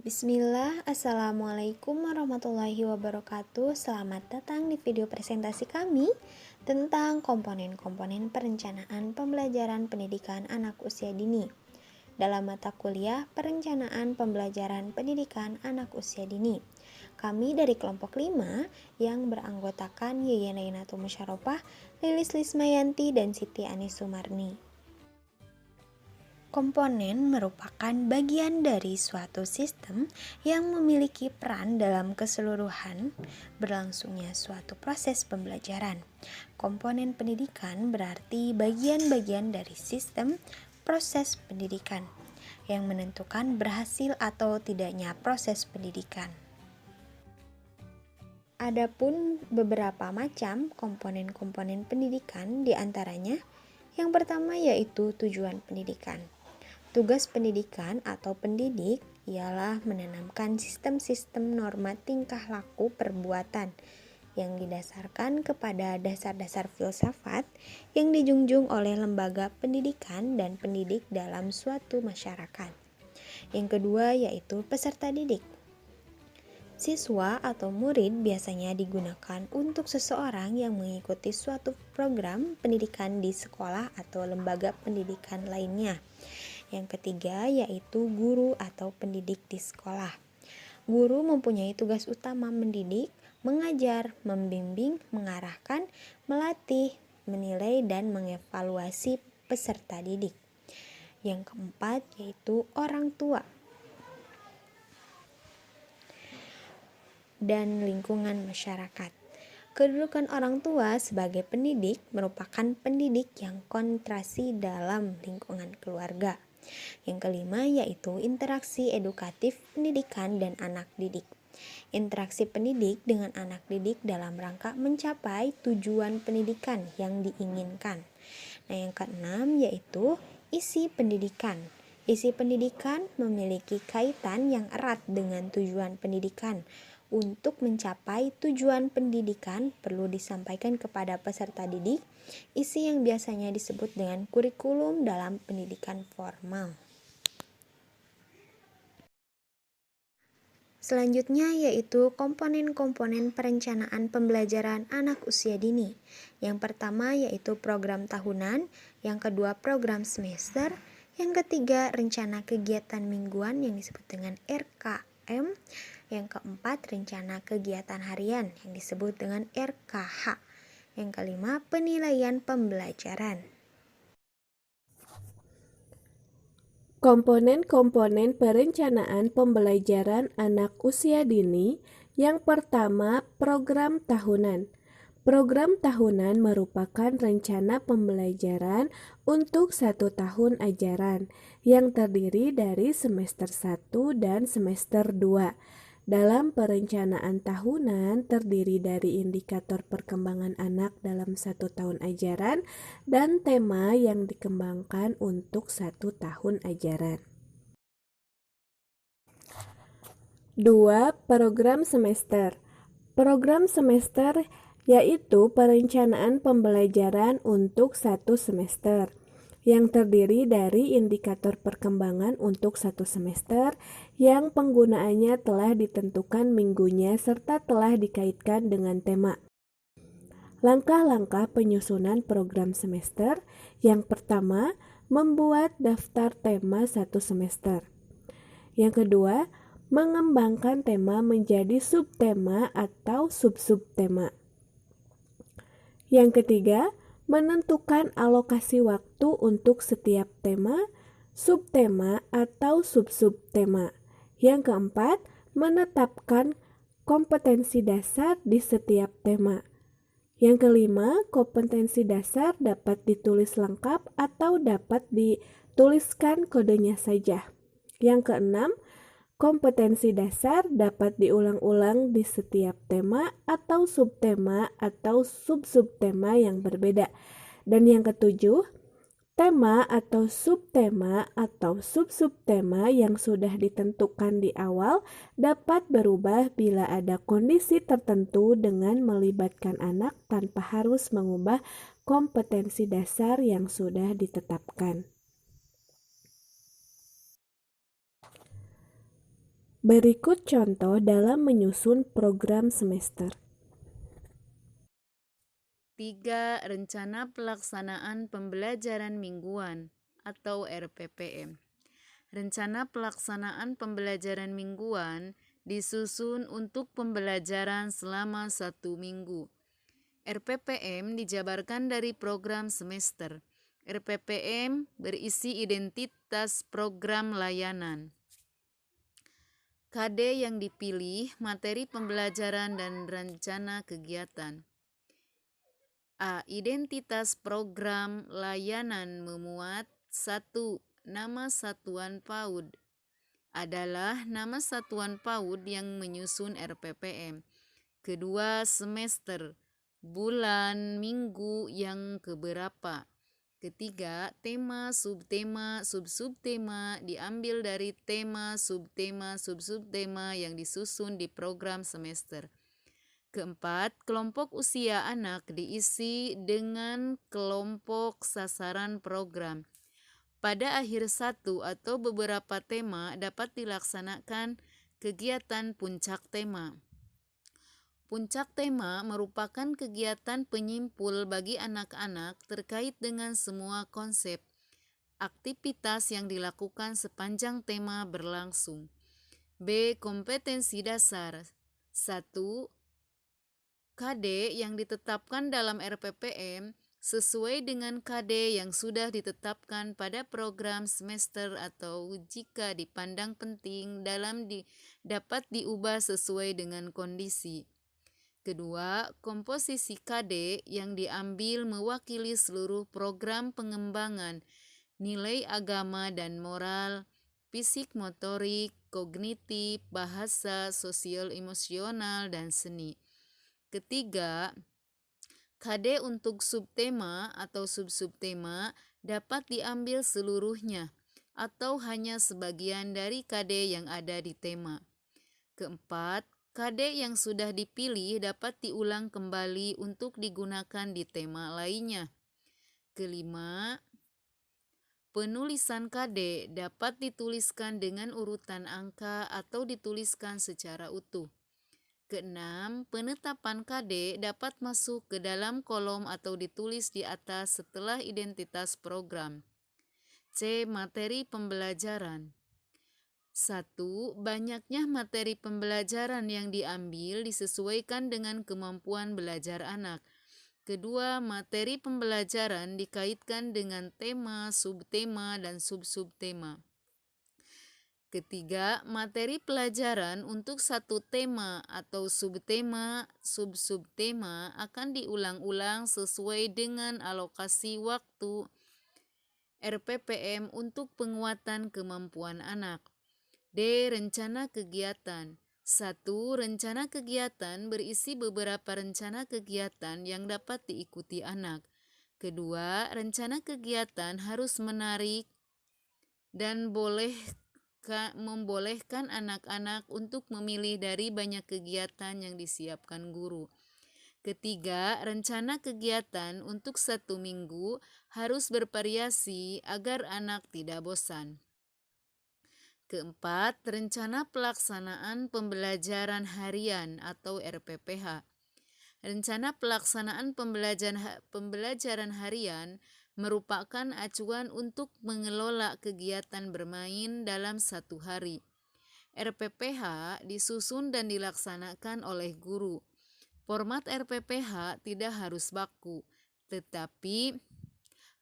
Bismillah, Assalamualaikum warahmatullahi wabarakatuh. Selamat datang di video presentasi kami tentang komponen-komponen perencanaan pembelajaran pendidikan anak usia dini dalam mata kuliah Perencanaan Pembelajaran Pendidikan Anak Usia Dini. Kami dari kelompok 5 yang beranggotakan Yeyen Ainatul Musyaropah, Lilis Lismayanti, dan Siti Anis Sumarni. Komponen merupakan bagian dari suatu sistem yang memiliki peran dalam keseluruhan berlangsungnya suatu proses pembelajaran. Komponen pendidikan berarti bagian-bagian dari sistem proses pendidikan yang menentukan berhasil atau tidaknya proses pendidikan. Adapun beberapa macam komponen-komponen pendidikan diantaranya, yang pertama yaitu tujuan pendidikan. Tugas pendidikan atau pendidik ialah menanamkan sistem-sistem norma tingkah laku perbuatan yang didasarkan kepada dasar-dasar filsafat yang dijunjung oleh lembaga pendidikan dan pendidik dalam suatu masyarakat. Yang kedua yaitu peserta didik. Siswa atau murid biasanya digunakan untuk seseorang yang mengikuti suatu program pendidikan di sekolah atau lembaga pendidikan lainnya. Yang ketiga yaitu guru atau pendidik di sekolah. Guru mempunyai tugas utama mendidik, mengajar, membimbing, mengarahkan, melatih, menilai, dan mengevaluasi peserta didik. Yang keempat yaitu orang tua dan lingkungan masyarakat. Kedudukan orang tua sebagai pendidik merupakan pendidik yang konsentrasi dalam lingkungan keluarga. Yang kelima yaitu interaksi edukatif pendidikan dan anak didik. Interaksi pendidik dengan anak didik dalam rangka mencapai tujuan pendidikan yang diinginkan. Nah, yang keenam yaitu isi pendidikan. Isi pendidikan memiliki kaitan yang erat dengan tujuan pendidikan. Untuk mencapai tujuan pendidikan perlu disampaikan kepada peserta didik isi yang biasanya disebut dengan kurikulum dalam pendidikan formal. Selanjutnya yaitu komponen-komponen perencanaan pembelajaran anak usia dini. Yang pertama yaitu program tahunan, yang kedua program semester, yang ketiga rencana kegiatan mingguan yang disebut dengan RKM, yang keempat rencana kegiatan harian yang disebut dengan RKH, yang kelima penilaian pembelajaran. Komponen-komponen perencanaan pembelajaran anak usia dini. Yang pertama, program tahunan. Program tahunan merupakan rencana pembelajaran untuk 1 tahun ajaran yang terdiri dari semester 1 dan semester 2. Dalam perencanaan tahunan terdiri dari indikator perkembangan anak dalam 1 tahun ajaran dan tema yang dikembangkan untuk 1 tahun ajaran. 2. Program semester. Program semester yaitu perencanaan pembelajaran untuk 1 semester yang terdiri dari indikator perkembangan untuk 1 semester yang penggunaannya telah ditentukan minggunya serta telah dikaitkan dengan tema. Langkah-langkah penyusunan program semester. Yang pertama, membuat daftar tema 1 semester. Yang kedua, mengembangkan tema menjadi subtema atau sub-subtema. Yang ketiga, menentukan alokasi waktu untuk setiap tema, subtema atau sub-subtema. Yang keempat, menetapkan kompetensi dasar di setiap tema. Yang kelima, kompetensi dasar dapat ditulis lengkap atau dapat dituliskan kodenya saja. Yang keenam, kompetensi dasar dapat diulang-ulang di setiap tema atau subtema atau sub-subtema yang berbeda. Dan yang ketujuh, tema atau subtema atau sub-subtema yang sudah ditentukan di awal dapat berubah bila ada kondisi tertentu dengan melibatkan anak tanpa harus mengubah kompetensi dasar yang sudah ditetapkan. Berikut contoh dalam menyusun program semester. 3. Rencana pelaksanaan pembelajaran mingguan atau RPPM. Rencana pelaksanaan pembelajaran mingguan disusun untuk pembelajaran selama 1 minggu. RPPM dijabarkan dari program semester. RPPM berisi identitas program layanan. KD yang dipilih, materi pembelajaran dan rencana kegiatan. A. Identitas program layanan memuat 1. Nama satuan PAUD adalah nama satuan PAUD yang menyusun RPPM. Kedua, semester, bulan, minggu yang keberapa. Ketiga, tema, subtema, subsubtema diambil dari tema, subsubtema yang disusun di program semester. Keempat, kelompok usia anak diisi dengan kelompok sasaran program. Pada akhir satu atau beberapa tema dapat dilaksanakan kegiatan puncak tema. Puncak tema merupakan kegiatan penyimpul bagi anak-anak terkait dengan semua konsep, aktivitas yang dilakukan sepanjang tema berlangsung. B. Kompetensi dasar. 1. KD yang ditetapkan dalam RPPM sesuai dengan KD yang sudah ditetapkan pada program semester atau jika dipandang penting dapat diubah sesuai dengan kondisi. Kedua, komposisi KD yang diambil mewakili seluruh program pengembangan nilai agama dan moral, fisik motorik, kognitif, bahasa, sosial emosional, dan seni. Ketiga, KD untuk subtema atau subsubtema dapat diambil seluruhnya atau hanya sebagian dari KD yang ada di tema. Keempat, KD yang sudah dipilih dapat diulang kembali untuk digunakan di tema lainnya. Kelima, penulisan KD dapat dituliskan dengan urutan angka atau dituliskan secara utuh. Keenam, penetapan KD dapat masuk ke dalam kolom atau ditulis di atas setelah identitas program. C. Materi pembelajaran. 1. Banyaknya materi pembelajaran yang diambil disesuaikan dengan kemampuan belajar anak. Kedua, materi pembelajaran dikaitkan dengan tema, subtema, dan subsubtema. Ketiga, materi pelajaran untuk satu tema atau subtema, subsubtema akan diulang-ulang sesuai dengan alokasi waktu RPPM untuk penguatan kemampuan anak. D. Rencana kegiatan. 1. Rencana kegiatan berisi beberapa rencana kegiatan yang dapat diikuti anak. Kedua, rencana kegiatan harus menarik dan membolehkan anak-anak untuk memilih dari banyak kegiatan yang disiapkan guru. Ketiga, rencana kegiatan untuk 1 minggu harus bervariasi agar anak tidak bosan. Keempat, rencana pelaksanaan pembelajaran harian atau RPPH. Rencana pelaksanaan pembelajaran harian merupakan acuan untuk mengelola kegiatan bermain dalam satu hari. RPPH disusun dan dilaksanakan oleh guru. Format RPPH tidak harus baku, tetapi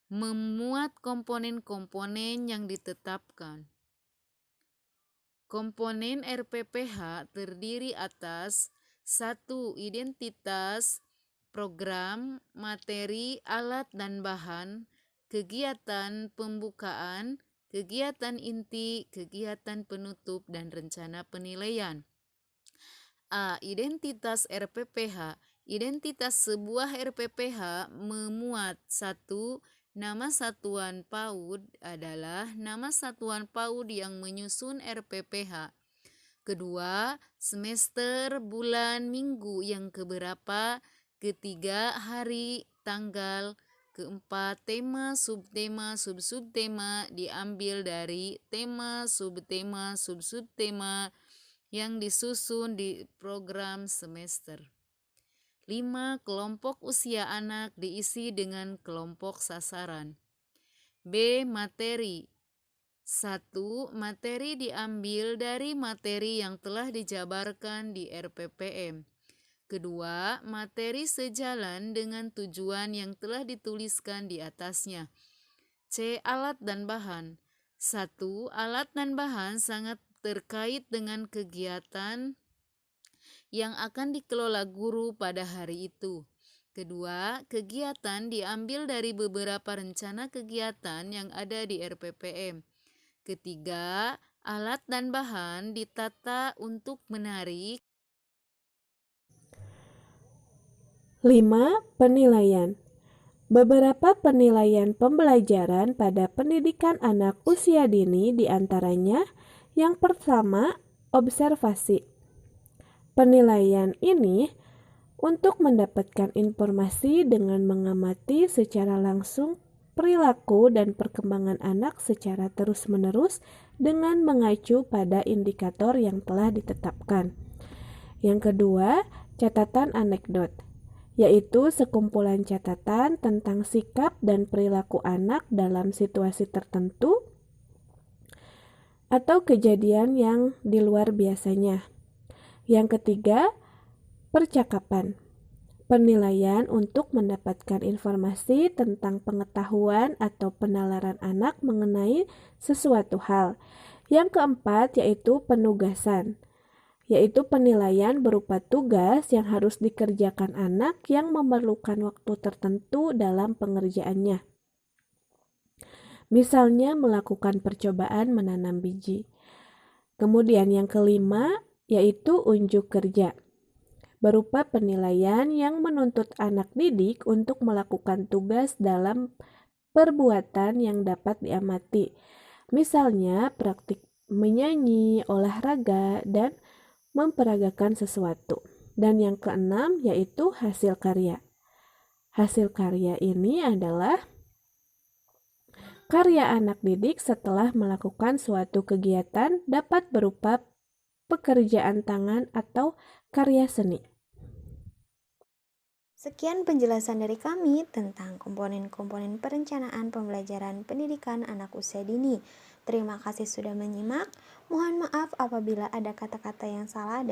memuat komponen-komponen yang ditetapkan. Komponen RPPH terdiri atas 1. Identitas, program, materi, alat dan bahan, kegiatan pembukaan, kegiatan inti, kegiatan penutup, dan rencana penilaian. A. Identitas RPPH. Identitas sebuah RPPH memuat 1. Nama satuan PAUD adalah nama satuan PAUD yang menyusun RPPH. Kedua, semester, bulan, minggu yang keberapa. Ketiga, hari, tanggal. Keempat, tema, subtema, subsubtema diambil dari tema, subtema, subsubtema yang disusun di program semester. 5. Kelompok usia anak diisi dengan kelompok sasaran. B. Materi. 1. Materi diambil dari materi yang telah dijabarkan di RPPM. Kedua, materi sejalan dengan tujuan yang telah dituliskan di atasnya. C. Alat dan bahan. 1. Alat dan bahan sangat terkait dengan kegiatan yang akan dikelola guru pada hari itu. Kedua, kegiatan diambil dari beberapa rencana kegiatan yang ada di RPPM. Ketiga, alat dan bahan ditata untuk menarik. 5. Penilaian. Beberapa penilaian pembelajaran pada pendidikan anak usia dini diantaranya yang pertama, observasi. Penilaian ini untuk mendapatkan informasi dengan mengamati secara langsung perilaku dan perkembangan anak secara terus-menerus dengan mengacu pada indikator yang telah ditetapkan. Yang kedua, catatan anekdot, yaitu sekumpulan catatan tentang sikap dan perilaku anak dalam situasi tertentu atau kejadian yang di luar biasanya. Yang ketiga, percakapan. Penilaian untuk mendapatkan informasi tentang pengetahuan atau penalaran anak mengenai sesuatu hal. Yang keempat yaitu penugasan, yaitu penilaian berupa tugas yang harus dikerjakan anak yang memerlukan waktu tertentu dalam pengerjaannya. Misalnya melakukan percobaan menanam biji. Kemudian yang kelima yaitu unjuk kerja, berupa penilaian yang menuntut anak didik untuk melakukan tugas dalam perbuatan yang dapat diamati. Misalnya praktik menyanyi, olahraga, dan memperagakan sesuatu. Dan yang keenam yaitu hasil karya. Hasil karya ini adalah karya anak didik setelah melakukan suatu kegiatan, dapat berupa pekerjaan tangan atau karya seni. Sekian penjelasan dari kami tentang komponen-komponen perencanaan pembelajaran pendidikan anak usia dini. Terima kasih sudah menyimak. Mohon maaf apabila ada kata-kata yang salah dan